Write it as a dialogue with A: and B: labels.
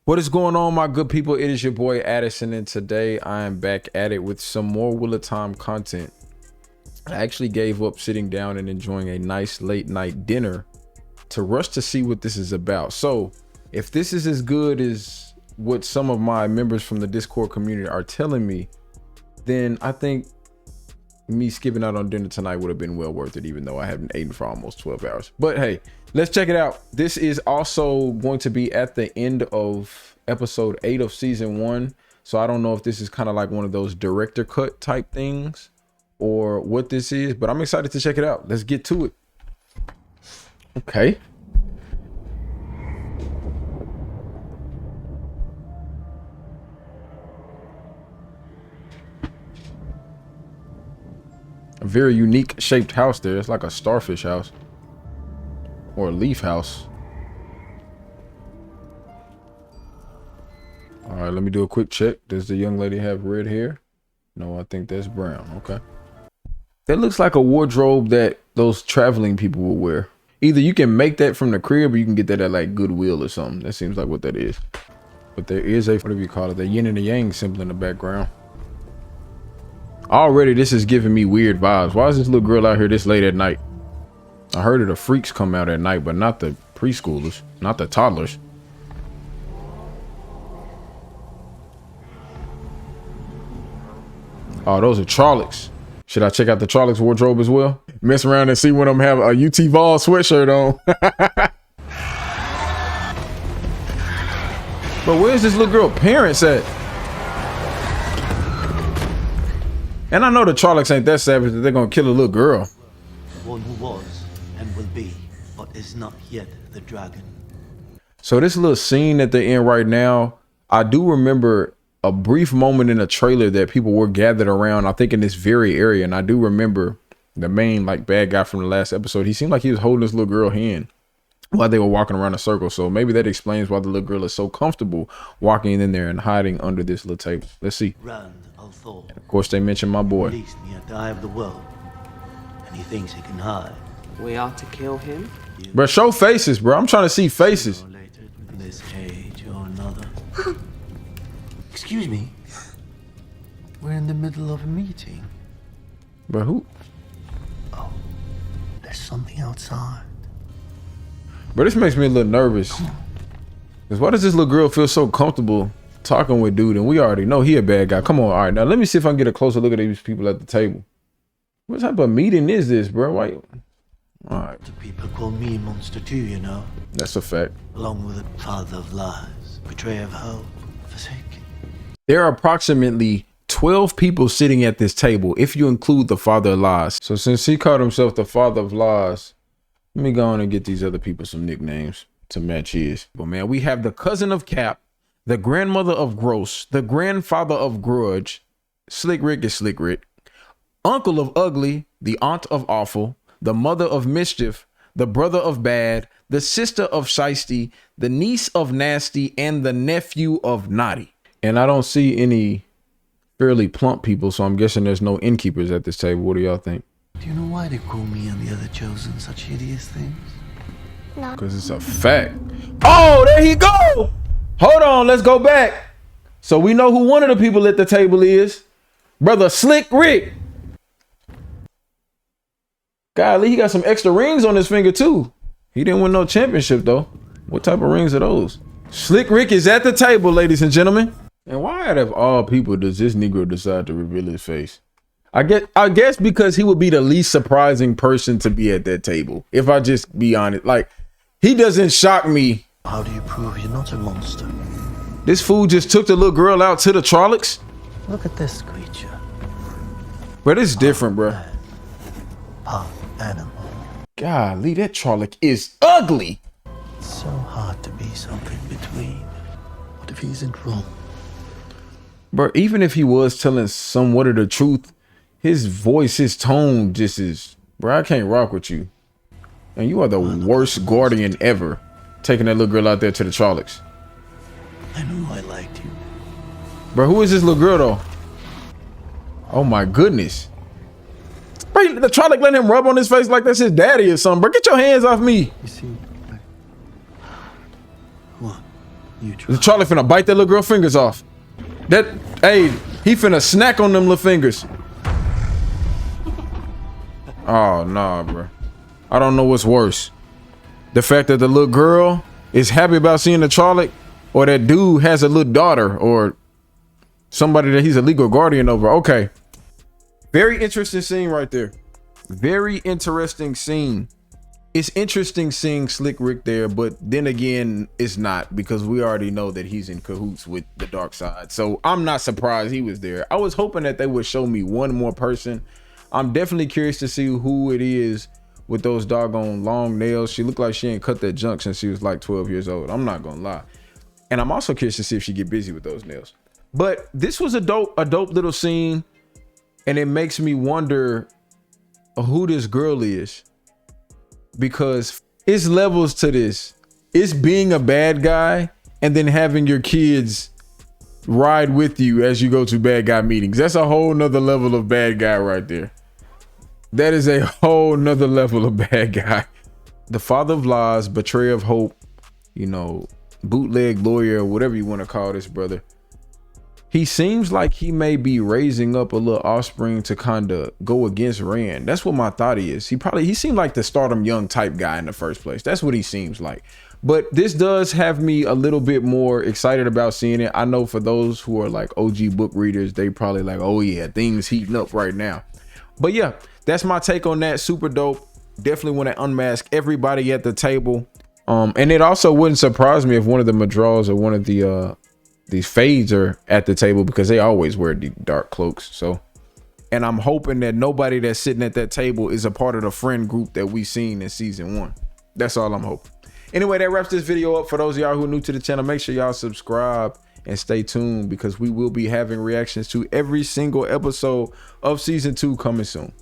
A: What is going on, my good people? It is your boy Addison, and today I am back at it with some more Wheel of Time content. I actually gave up sitting down and enjoying a nice late night dinner to rush to see what this is about. So if this is as good as what some of my members from the Discord community are telling me, then I think me skipping out on dinner tonight would have been well worth it, even though I haven't eaten for almost 12 hours. But hey, let's check it out. This is also going to be at the end of episode 8 of season 1. So I don't know if this is kind of like one of those director cut type things or what this is, but I'm excited to check it out. Let's get to it. Okay. A very unique shaped house there. It's like a starfish house or a leaf house. All right, let me do a quick check. Does the young lady have red hair? No, I think that's brown. Okay. That looks like a wardrobe that those traveling people will wear. Either you can make that from the crib or you can get that at like Goodwill or something. That seems like what that is. But there is a, whatever you call it, the yin and the yang symbol in the background. Already this is giving me weird vibes. Why is this little girl out here this late at night? I heard of the freaks come out at night, but not the preschoolers, not the toddlers. Oh, those are Trollocs. Should I check out the Trollocs wardrobe as well? Mess around and see one of them have a UT Vol sweatshirt on. But where's this little girl parents at? And I know the Trollocs ain't that savage that they're gonna kill a little girl.
B: One who was and will be, but is not yet the dragon.
A: So this little scene that they're in right now, I do remember a brief moment in a trailer that people were gathered around, I think in this very area. And I do remember the main like bad guy from the last episode. He seemed like he was holding this little girl hand while they were walking around a circle. So maybe that explains why the little girl is so comfortable walking in there and hiding under this little table. Let's see. Of course, they mentioned my boy.
B: Near the eye of the world, and he thinks he can hide.
C: We are to kill him?
A: Bro, show faces, bro. I'm trying to see faces.
B: Later, in this age or another. Excuse me. We're in the middle of a meeting.
A: But who?
B: Oh, there's something outside.
A: Bro, this makes me a little nervous. Because why does this little girl feel so comfortable talking with dude, and we already know he a bad guy? Come on. All right, now let me see if I can get a closer look at these people at the table. What type of meeting is this, bro? Why? All right.
B: The people call me monster too, you know.
A: That's a fact.
B: Along with the father of lies, betrayer of hope, forsaken.
A: There are approximately 12 people sitting at this table, if you include the father of lies. So since he called himself the father of lies, let me go on and get these other people some nicknames to match his. But man, we have the cousin of Cap, the grandmother of Gross, the grandfather of Grudge, Slick Rick is Slick Rick, uncle of Ugly, the aunt of Awful, the mother of Mischief, the brother of Bad, the sister of Shiesty, the niece of Nasty, and the nephew of Naughty. And I don't see any fairly plump people, so I'm guessing there's no innkeepers at this table. What do y'all think?
B: Do you know why they call me and the other chosen such hideous things?
D: No.
A: Because it's a fact. Oh, there he go. Hold on, let's go back. So we know who one of the people at the table is. Brother Slick Rick. Golly, he got some extra rings on his finger too. He didn't win no championship though. What type of rings are those? Slick Rick is at the table, ladies and gentlemen. And why out of all people does this Negro decide to reveal his face? I guess because he would be the least surprising person to be at that table. If I just be honest, like he doesn't shock me.
B: How do you prove you're not a monster?
A: This fool just took the little girl out to the Trollocs.
B: Look at this creature.
A: But it's different, bro.
B: Man, part animal.
A: Golly, that Trolloc is ugly.
B: It's so hard to be something between. What if he isn't wrong?
A: Bro, even if he was telling somewhat of the truth, his voice, his tone just is, bro, I can't rock with you. And you are the worst guardian ever, taking that little girl out there to the Trollocs.
B: I knew I liked you.
A: Bro, who is this little girl though? Oh my goodness. Bro, the Trolloc letting him rub on his face like that's his daddy or something. Bro, get your hands off me.
B: You see, You try.
A: Charlie finna bite that little girl fingers off. That, hey, he finna snack on them little fingers. Oh, nah, bro. I don't know what's worse. The fact that the little girl is happy about seeing the Charlie, or that dude has a little daughter, or somebody that he's a legal guardian over. Okay. Very interesting scene right there. Very interesting scene. It's interesting seeing Slick Rick there, but then again, it's not, because we already know that he's in cahoots with the dark side. So I'm not surprised he was there. I was hoping that they would show me one more person. I'm definitely curious to see who it is with those doggone long nails. She looked like she ain't cut that junk since she was like 12 years old. I'm not gonna lie. And I'm also curious to see if she get busy with those nails. But this was a dope little scene. And it makes me wonder who this girl is, because it's levels to this. It's being a bad guy and then having your kids ride with you as you go to bad guy meetings. That's a whole nother level of bad guy right there. That is a whole nother level of bad guy. The father of lies, betrayer of hope, you know, bootleg lawyer, whatever you want to call this brother. He seems like he may be raising up a little offspring to kind of go against Rand. That's what my thought is. He seemed like the Stardom Young type guy in the first place. That's what he seems like. But this does have me a little bit more excited about seeing it. I know for those who are like OG book readers, they probably like, oh yeah, things heating up right now. But yeah, that's my take on that. Super dope. Definitely want to unmask everybody at the table. And it also wouldn't surprise me if one of the Madras or one of the these fades are at the table, because they always wear the dark cloaks. So, and I'm hoping that nobody that's sitting at that table is a part of the friend group that we seen in season 1. That's all I'm hoping. Anyway, that wraps this video up. For those of y'all who are new to the channel, make sure y'all subscribe and stay tuned, because we will be having reactions to every single episode of season 2 coming soon.